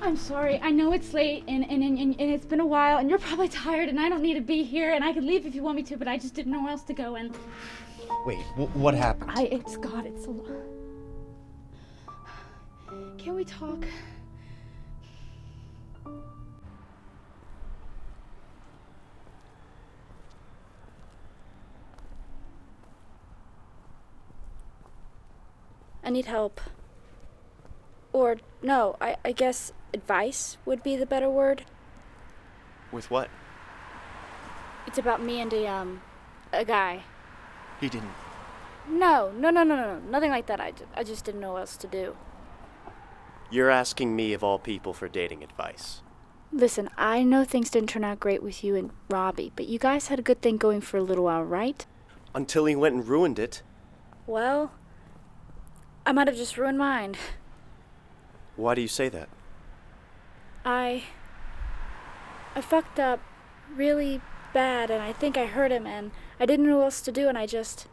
I'm sorry. I know it's late and it's been a while and you're probably tired and I don't need to be here and I can leave if you want me to, but I just didn't know where else to go and... Wait, what happened? It's a lot. Can we talk? I need help. Or, no, I guess advice would be the better word. With what? It's about me and a guy. He didn't. No, nothing like that. I just didn't know what else to do. You're asking me, of all people, for dating advice. Listen, I know things didn't turn out great with you and Robbie, but you guys had a good thing going for a little while, right? Until he went and ruined it. Well, I might have just ruined mine. Why do you say that? I fucked up really bad, and I think I hurt him, and I didn't know what else to do, and I don't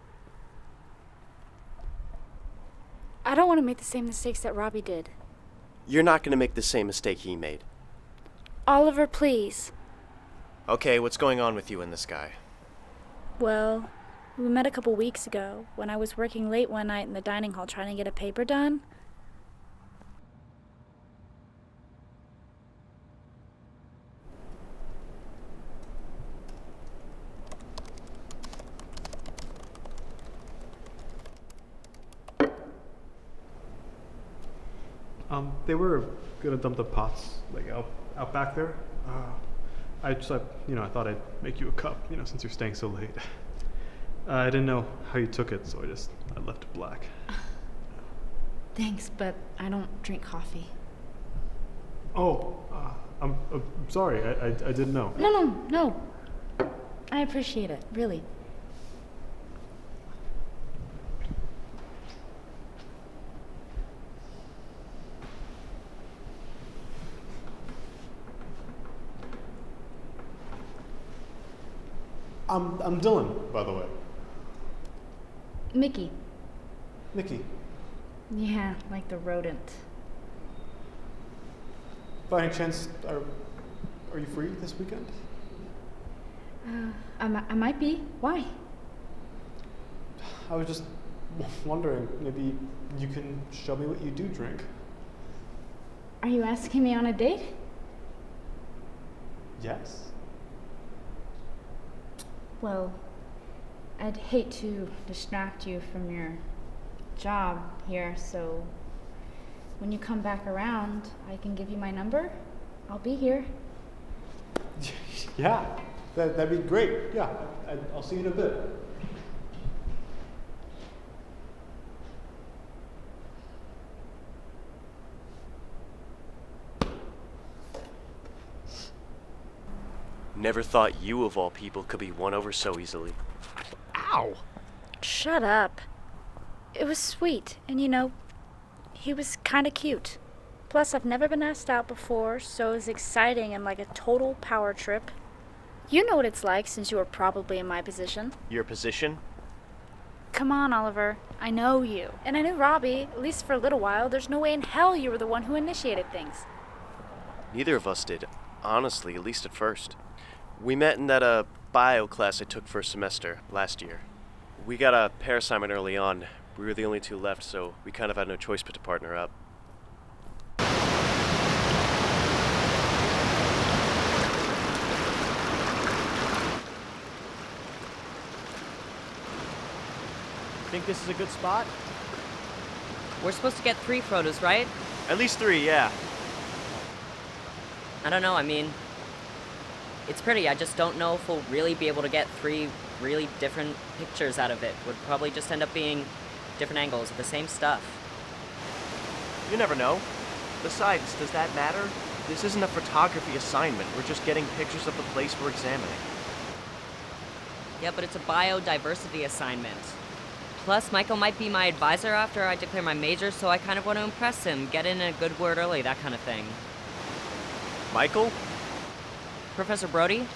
want to make the same mistakes that Robbie did. You're not going to make the same mistake he made. Oliver, please. Okay, what's going on with you and this guy? Well, we met a couple weeks ago when I was working late one night in the dining hall trying to get a paper done. They were gonna dump the pots like out back there. I thought I'd make you a cup, since you're staying so late. I didn't know how you took it, so I left it black. Thanks, but I don't drink coffee. Oh, I'm sorry. I didn't know. No. I appreciate it, really. I'm Dylan, by the way. Mickey. Nikki. Yeah, like the rodent. By any chance, are you free this weekend? I might be. Why? I was just wondering, maybe you can show me what you do drink. Are you asking me on a date? Yes. Well, I'd hate to distract you from your job here, so when you come back around, I can give you my number. I'll be here. Yeah, that'd be great. Yeah, I'll see you in a bit. Never thought you, of all people, could be won over so easily. Ow! Shut up. It was sweet, and he was kinda cute. Plus, I've never been asked out before, so it was exciting and like a total power trip. You know what it's like since you were probably in my position. Your position? Come on, Oliver. I know you. And I knew Robbie, at least for a little while. There's no way in hell you were the one who initiated things. Neither of us did. Honestly, at least at first. We met in that bio class I took first semester last year. We got a pair assignment early on. We were the only two left, so we kind of had no choice but to partner up. Think this is a good spot? We're supposed to get 3 photos, right? At least 3, yeah. I don't know, I mean, it's pretty. I just don't know if we'll really be able to get 3 really different pictures out of it. Would probably just end up being different angles of the same stuff. You never know. Besides, does that matter? This isn't a photography assignment. We're just getting pictures of the place we're examining. Yeah, but it's a biodiversity assignment. Plus, Michael might be my advisor after I declare my major, so I kind of want to impress him, get in a good word early, that kind of thing. Michael? Professor Brody?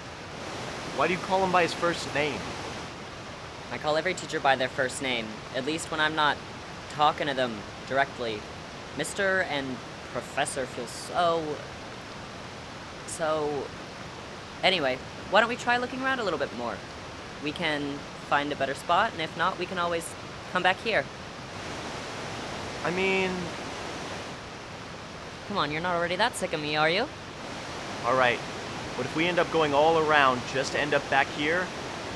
Why do you call him by his first name? I call every teacher by their first name, at least when I'm not talking to them directly. Mr. and professor feels so... Anyway, why don't we try looking around a little bit more? We can find a better spot, and if not, we can always come back here. I mean, Come on, you're not already that sick of me, are you? alright. But if we end up going all around just to end up back here,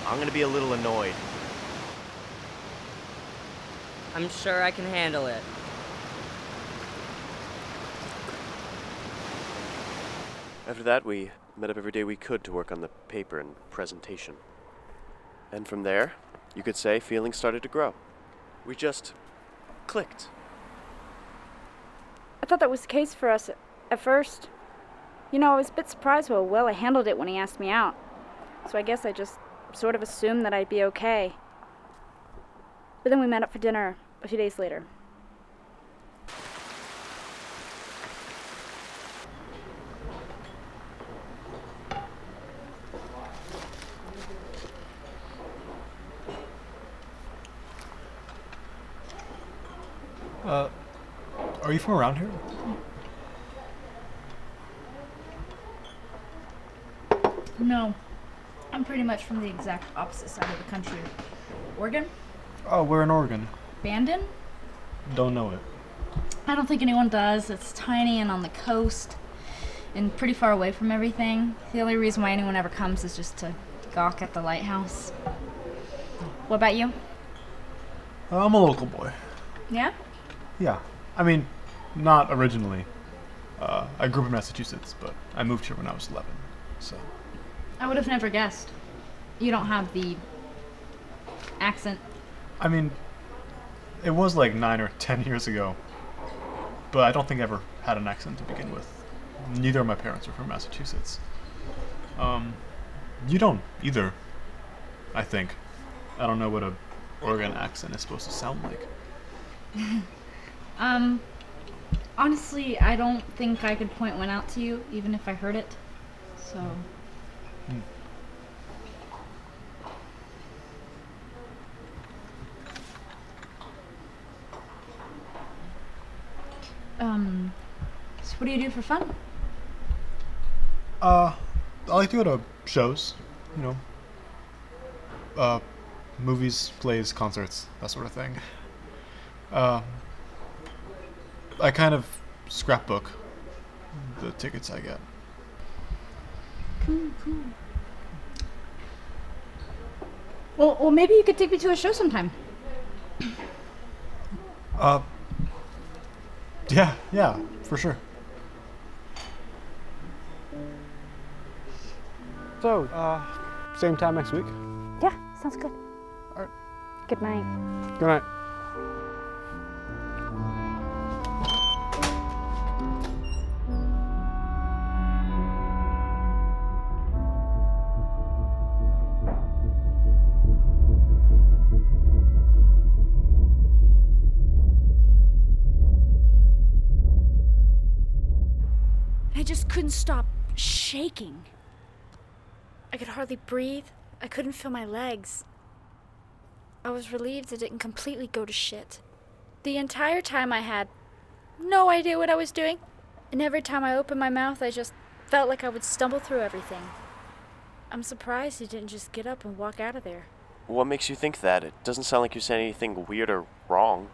I'm gonna be a little annoyed. I'm sure I can handle it. After that, we met up every day we could to work on the paper and presentation. And from there, you could say feelings started to grow. We just clicked. I thought that was the case for us at first. You know, I was a bit surprised how well I handled it when he asked me out. So I guess I just sort of assumed that I'd be okay. But then we met up for dinner a few days later. Are you from around here? No, I'm pretty much from the exact opposite side of the country. Oregon? Oh, we're in Oregon. Bandon? Don't know it. I don't think anyone does. It's tiny and on the coast and pretty far away from everything. The only reason why anyone ever comes is just to gawk at the lighthouse. What about you? I'm a local boy. Yeah? Yeah. I mean, not originally. I grew up in Massachusetts, but I moved here when I was 11, so... I would have never guessed. You don't have the accent. I mean, it was like 9 or 10 years ago, but I don't think I ever had an accent to begin with. Neither of my parents are from Massachusetts. You don't either, I think. I don't know what a Oregon accent is supposed to sound like. Honestly, I don't think I could point one out to you, even if I heard it. So... So what do you do for fun? I like to go to shows, you know. Movies, plays, concerts, that sort of thing. I kind of scrapbook the tickets I get. Cool. Well, maybe you could take me to a show sometime. Yeah, for sure. So, same time next week? Yeah, sounds good. Alright. Good night. Good night. I just couldn't stop shaking. I could hardly breathe. I couldn't feel my legs. I was relieved it didn't completely go to shit. The entire time I had no idea what I was doing, and every time I opened my mouth, I just felt like I would stumble through everything. I'm surprised he didn't just get up and walk out of there. What makes you think that? It doesn't sound like you said anything weird or wrong.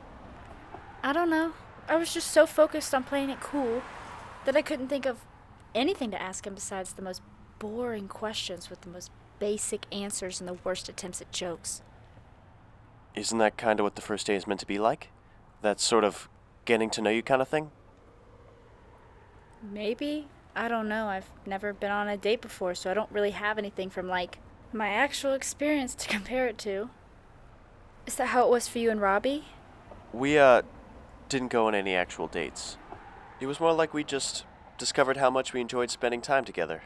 I don't know. I was just so focused on playing it cool that I couldn't think of anything to ask him besides the most boring questions with the most basic answers and the worst attempts at jokes. Isn't that kind of what the first day is meant to be like? That sort of getting to know you kind of thing? Maybe. I don't know. I've never been on a date before, so I don't really have anything from, like, my actual experience to compare it to. Is that how it was for you and Robbie? We, didn't go on any actual dates. It was more like we just discovered how much we enjoyed spending time together.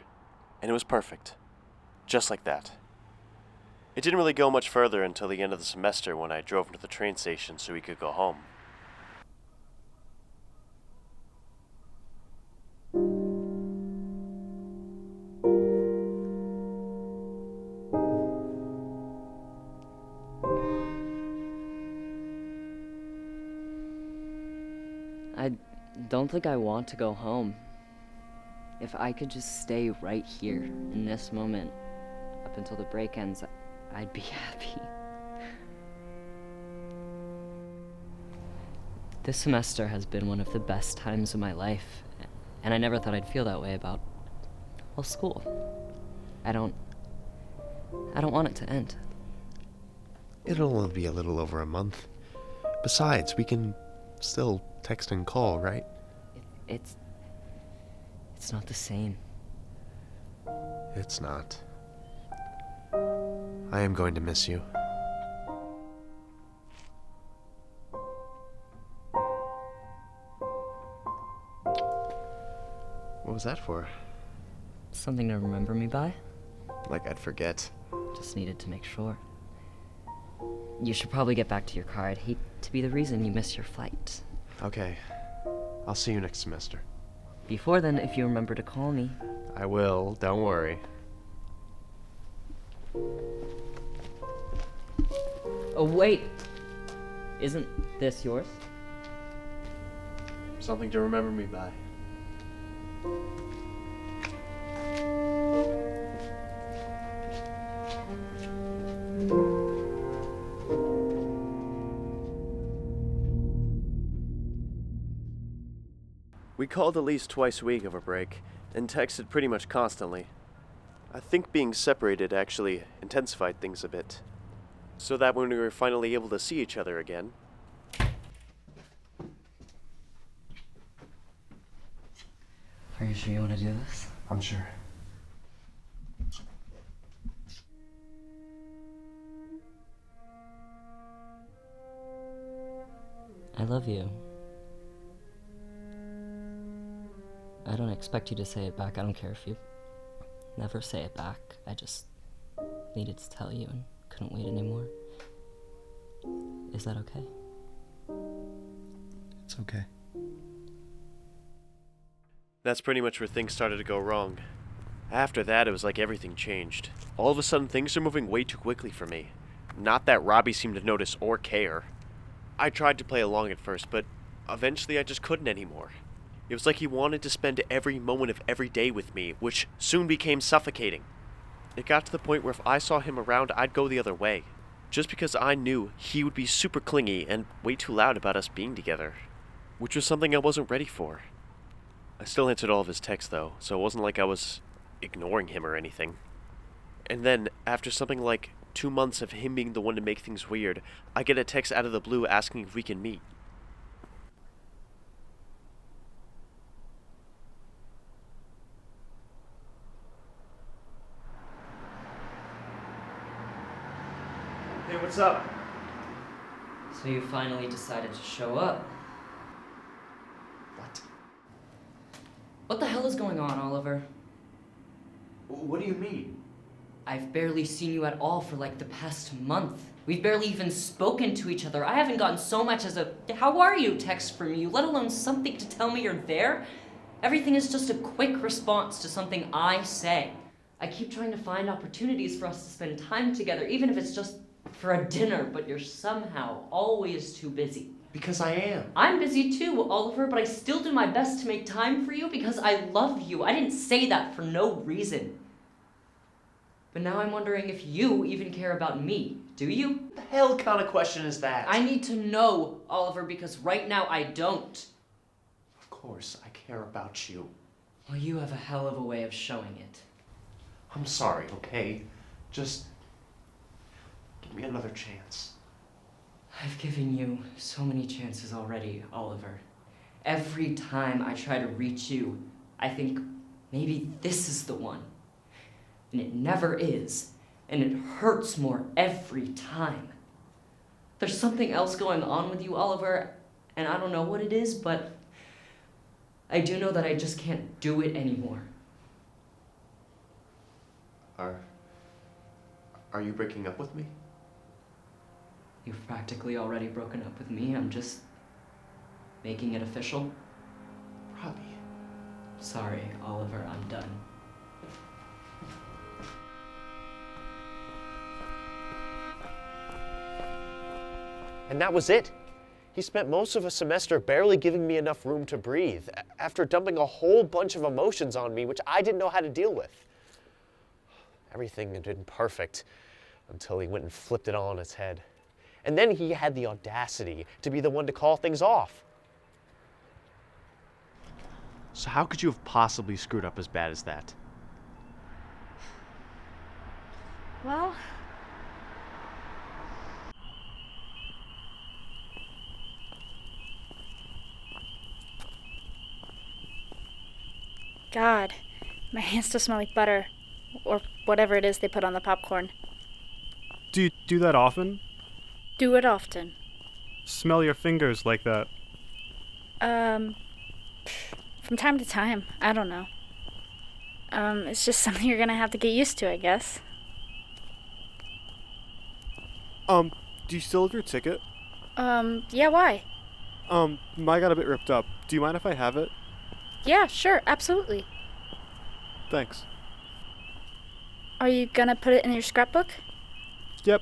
And it was perfect. Just like that. It didn't really go much further until the end of the semester when I drove him to the train station so we could go home. don't think I want to go home. If I could just stay right here, in this moment, up until the break ends, I'd be happy. This semester has been one of the best times of my life, and I never thought I'd feel that way about, well, school. I don't want it to end. It'll only be a little over a month. Besides, we can still text and call, right? It's not the same. It's not. I am going to miss you. What was that for? Something to remember me by? Like I'd forget. Just needed to make sure. You should probably get back to your car. I'd hate to be the reason you miss your flight. Okay. I'll see you next semester. Before then, if you remember to call me. I will, don't worry. Oh, wait! Isn't this yours? Something to remember me by. We called at least twice a week over break, and texted pretty much constantly. I think being separated actually intensified things a bit, so that when we were finally able to see each other again... Are you sure you want to do this? I'm sure. I love you. I don't expect you to say it back. I don't care if you never say it back. I just needed to tell you and couldn't wait anymore. Is that okay? It's okay. That's pretty much where things started to go wrong. After that, it was like everything changed. All of a sudden, things are moving way too quickly for me. Not that Robbie seemed to notice or care. I tried to play along at first, but eventually I just couldn't anymore. It was like he wanted to spend every moment of every day with me, which soon became suffocating. It got to the point where if I saw him around, I'd go the other way. Just because I knew he would be super clingy and way too loud about us being together. Which was something I wasn't ready for. I still answered all of his texts though, so it wasn't like I was ignoring him or anything. And then, after something like 2 months of him being the one to make things weird, I get a text out of the blue asking if we can meet. Hey, what's up? So you finally decided to show up. What? What the hell is going on, Oliver? What do you mean? I've barely seen you at all for like the past month. We've barely even spoken to each other. I haven't gotten so much as a "how are you" text from you, let alone something to tell me you're there. Everything is just a quick response to something I say. I keep trying to find opportunities for us to spend time together, even if it's just for a dinner, but you're somehow always too busy. Because I am. I'm busy too, Oliver, but I still do my best to make time for you because I love you. I didn't say that for no reason. But now I'm wondering if you even care about me. Do you? What the hell kind of question is that? I need to know, Oliver, because right now I don't. Of course, I care about you. Well, you have a hell of a way of showing it. I'm sorry, okay? Just give me another chance. I've given you so many chances already, Oliver. Every time I try to reach you, I think maybe this is the one. And it never is, and it hurts more every time. There's something else going on with you, Oliver, and I don't know what it is, but I do know that I just can't do it anymore. Are you breaking up with me? You've practically already broken up with me. I'm just making it official. Robbie. Sorry, Oliver, I'm done. And that was it? He spent most of a semester barely giving me enough room to breathe, after dumping a whole bunch of emotions on me which I didn't know how to deal with. Everything had been perfect until he went and flipped it all on its head. And then he had the audacity to be the one to call things off. So how could you have possibly screwed up as bad as that? Well, God, my hands still smell like butter. Or whatever it is they put on the popcorn. Do you do that often? Do it often. Smell your fingers like that. From time to time. I don't know. It's just something you're gonna have to get used to, I guess. Do you still have your ticket? Yeah, why? Mine got a bit ripped up. Do you mind if I have it? Yeah, sure, absolutely. Thanks. Are you gonna put it in your scrapbook? Yep.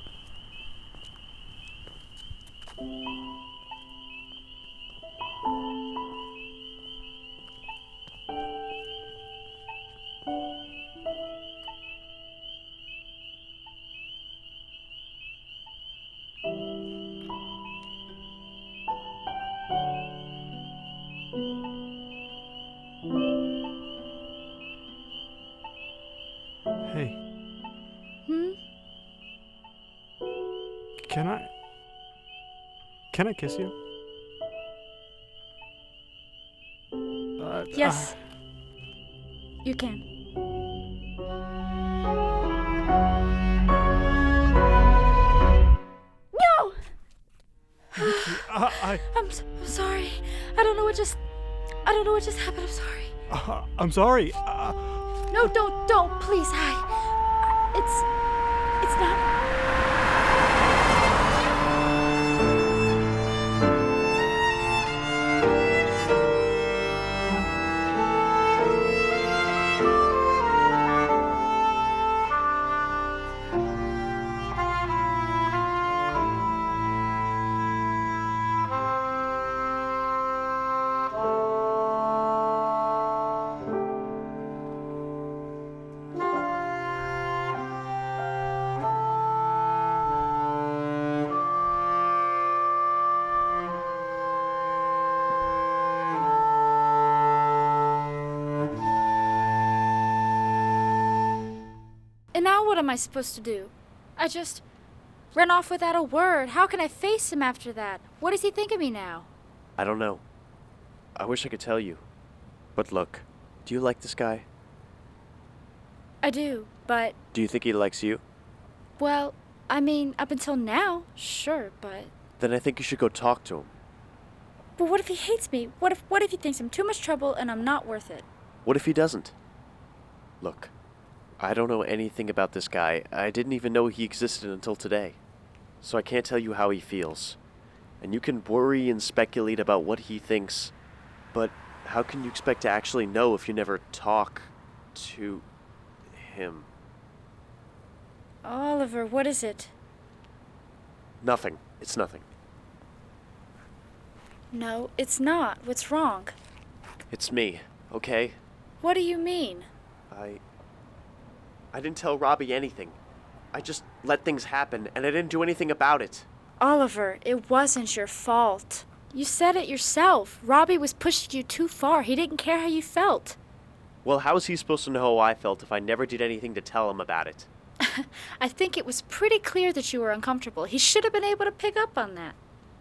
Hey, Hmm? can I kiss you? Yes. You can. No! I'm sorry. I don't know what just happened. I'm sorry. I'm sorry. No, don't, please. It's not. And now what am I supposed to do? I just ran off without a word. How can I face him after that? What does he think of me now? I don't know. I wish I could tell you. But look, do you like this guy? I do, but, Do you think he likes you? well, I mean, up until now, sure, but... Then I think you should go talk to him. But what if he hates me? What if he thinks I'm too much trouble and I'm not worth it? What if he doesn't? Look, I don't know anything about this guy. I didn't even know he existed until today. So I can't tell you how he feels. And you can worry and speculate about what he thinks, but how can you expect to actually know if you never talk to him? Oliver, what is it? Nothing. It's nothing. No, it's not. What's wrong? It's me, okay? What do you mean? I didn't tell Robbie anything. I just let things happen, and I didn't do anything about it. Oliver, it wasn't your fault. You said it yourself. Robbie was pushing you too far. He didn't care how you felt. Well, how is he supposed to know how I felt if I never did anything to tell him about it? I think it was pretty clear that you were uncomfortable. He should have been able to pick up on that.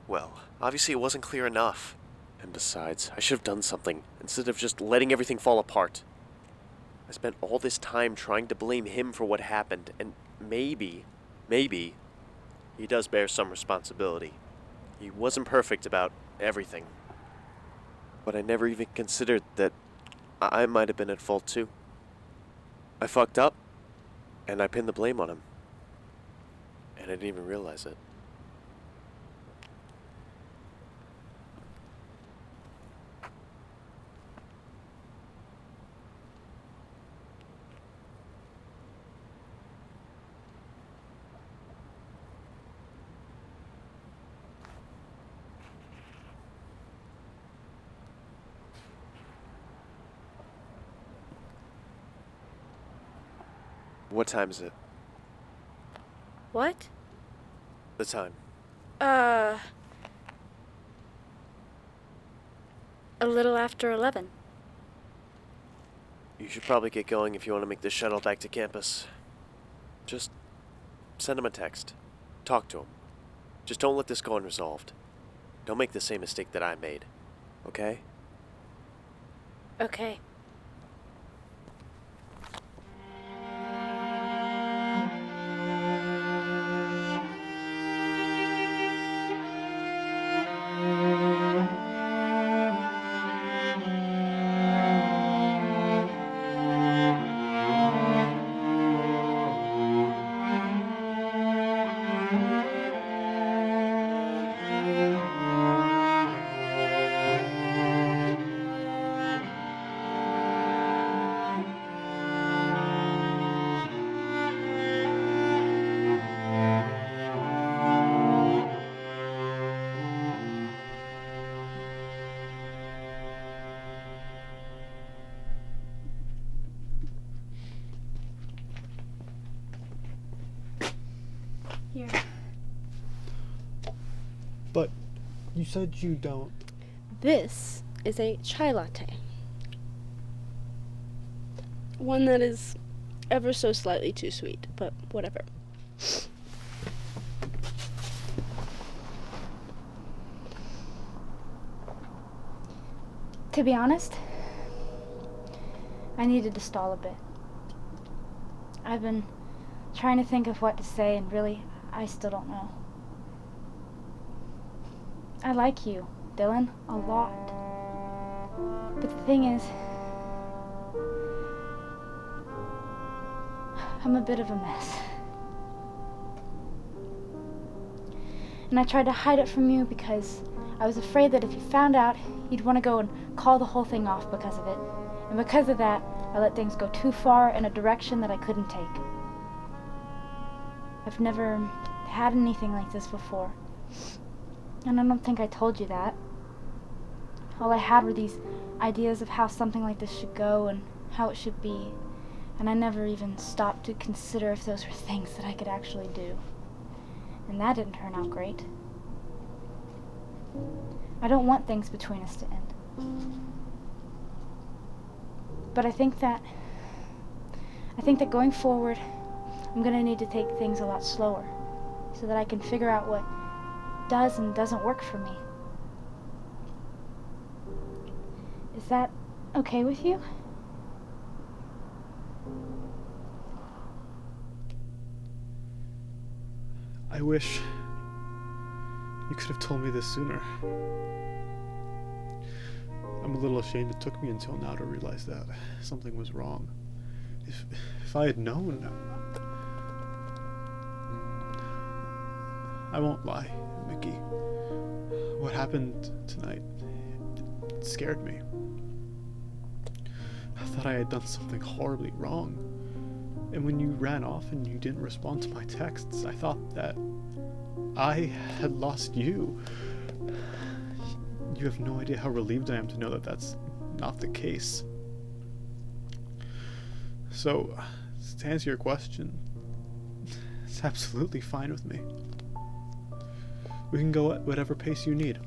Well, obviously it wasn't clear enough. And besides, I should have done something, instead of just letting everything fall apart. I spent all this time trying to blame him for what happened, and maybe, he does bear some responsibility. He wasn't perfect about everything. But I never even considered that I might have been at fault too. I fucked up, and I pinned the blame on him. And I didn't even realize it. What time is it? What? The time. A little after 11. You should probably get going if you want to make the shuttle back to campus. Just send him a text. Talk to him. Just don't let this go unresolved. Don't make the same mistake that I made. Okay? Okay. Here. But you said you don't. This is a chai latte. One that is ever so slightly too sweet, but whatever. To be honest, I needed to stall a bit. I've been trying to think of what to say, and really, I still don't know. I like you, Dylan, a lot. But the thing is, I'm a bit of a mess. And I tried to hide it from you because I was afraid that if you found out, you'd want to go and call the whole thing off because of it. And because of that, I let things go too far in a direction that I couldn't take. I've never had anything like this before. And I don't think I told you that. All I had were these ideas of how something like this should go and how it should be. And I never even stopped to consider if those were things that I could actually do. And that didn't turn out great. I don't want things between us to end. But I think that going forward, I'm gonna need to take things a lot slower so that I can figure out what does and doesn't work for me. Is that okay with you? I wish you could have told me this sooner. I'm a little ashamed it took me until now to realize that something was wrong. If I had known... I won't lie, Mickey. What happened tonight, it scared me. I thought I had done something horribly wrong. And when you ran off and you didn't respond to my texts, I thought that I had lost you. You have no idea how relieved I am to know that that's not the case. So, to answer your question, it's absolutely fine with me. We can go at whatever pace you need.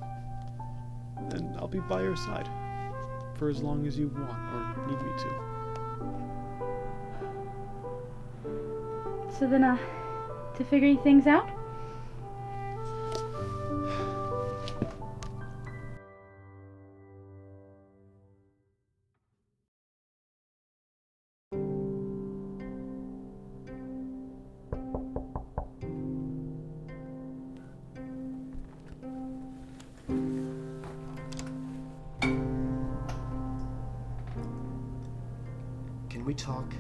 And I'll be by your side for as long as you want or need me to. So then, to figure things out? Can we talk?